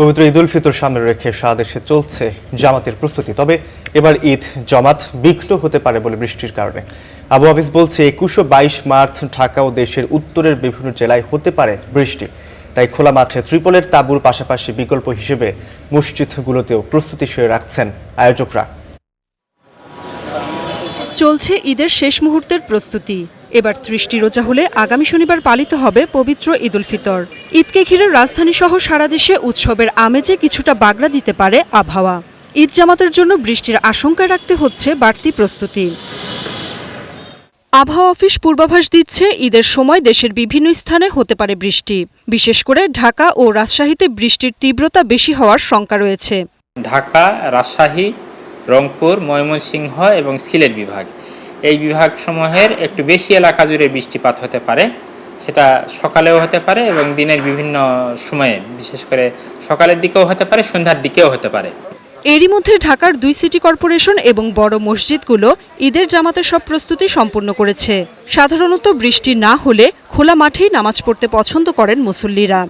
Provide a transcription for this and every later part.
পবিত্র ঈদ উল ফিতর সামনে রেখে সারা দেশে চলছে জামাতের প্রস্তুতি। তবে এবার ঈদ জামাত বিঘ্ন হতে পারে বলে বৃষ্টির কারণে। আবহাওয়া অফিস বলছে 21 ও 22 মার্চ ঢাকা ও দেশের উত্তরের বিভিন্ন জেলায় হতে পারে বৃষ্টি। তাই খোলা মাঠে ত্রিপলের তাঁবুর পাশাপাশি বিকল্প হিসেবে মসজিদগুলোতেও প্রস্তুতি সেরে রাখছেন আয়োজকরা। চলছে ঈদের শেষ মুহূর্তের প্রস্তুতি। এবার 30টি রোজা হলে আগামী শনিবার পালিত হবে পবিত্র ঈদ উল ফিতর। ঈদকে ঘিরে রাজধানী সহ সারা দেশে উৎসবের আমেজে কিছুটা বাগড়া দিতে পারে আবহাওয়া। ঈদ জামাতের জন্য বৃষ্টির আশঙ্কায় রাখতে হচ্ছে বাড়তি প্রস্তুতি। আবহাওয়া অফিস পূর্বাভাস দিচ্ছে ঈদের সময় দেশের বিভিন্ন স্থানে হতে পারে বৃষ্টি। বিশেষ করে ঢাকা ও রাজশাহীতে বৃষ্টির তীব্রতা বেশি হওয়ার শঙ্কা রয়েছে। ঢাকা, রাজশাহী, রংপুর, ময়মনসিংহ এবং সিলেট বিভাগ, এই বিভাগসমূহের একটু বেশি এলাকা জুড়ে বৃষ্টিপাত হতে পারে। সেটা সকালেও হতে পারে এবং দিনের বিভিন্ন সময়ে, বিশেষ করে সকালের দিকেও হতে পারে, সন্ধ্যার দিকেও হতে পারে। এরই মধ্যে ঢাকার 2 সিটি কর্পোরেশন এবং বড় মসজিদগুলো ঈদের জামাতের সব প্রস্তুতি সম্পূর্ণ করেছে। সাধারণত বৃষ্টি না হলে খোলা মাঠেই নামাজ পড়তে পছন্দ করেন মুসল্লিরা।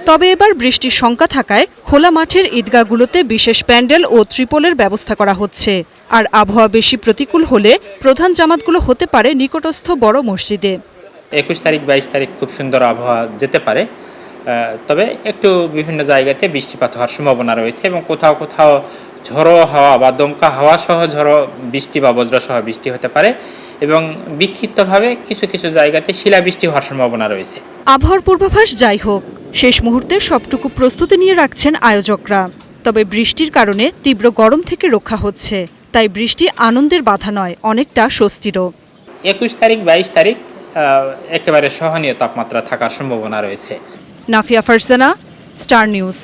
তবে এবার বৃষ্টির শঙ্কা থাকায় খোলা মাঠের ঈদগাহগুলোতে বিশেষ প্যান্ডেল ও ত্রিপলের ব্যবস্থা করা হচ্ছে। আর আবহাওয়া বেশি প্রতিকূল হলে প্রধান জামাতগুলো হতে পারে নিকটস্থ বড় মসজিদে। 21 তারিখ 22 তারিখ খুব সুন্দর আবহাওয়া যেতে পারে, তবে একটু বিভিন্ন জায়গাতে বৃষ্টিপাত হওয়ার সম্ভাবনা রয়েছে এবং কোথাও কোথাও ঝড়ো হাওয়া বা দমকা হাওয়া সহ ঝড়ো বৃষ্টি বা বজ্রসহ বৃষ্টি হতে পারে এবং বিক্ষিপ্তভাবে কিছু কিছু জায়গাতে শিলাবৃষ্টি হওয়ার সম্ভাবনা রয়েছে। আবহাওয়ার পূর্বাভাস যাই হোক, শেষ মুহূর্তে সবটুকু প্রস্তুতি নিয়ে রাখছেন আয়োজকরা। তবে বৃষ্টির কারণে তীব্র গরম থেকে রক্ষা হচ্ছে। তাই বৃষ্টি আনন্দের বাধা নয়, অনেকটা স্বস্তিরও। 21 তারিখ 22 তারিখ একেবারে সহনীয় তাপমাত্রা থাকার সম্ভাবনা রয়েছে। Nafia Farzana, star news.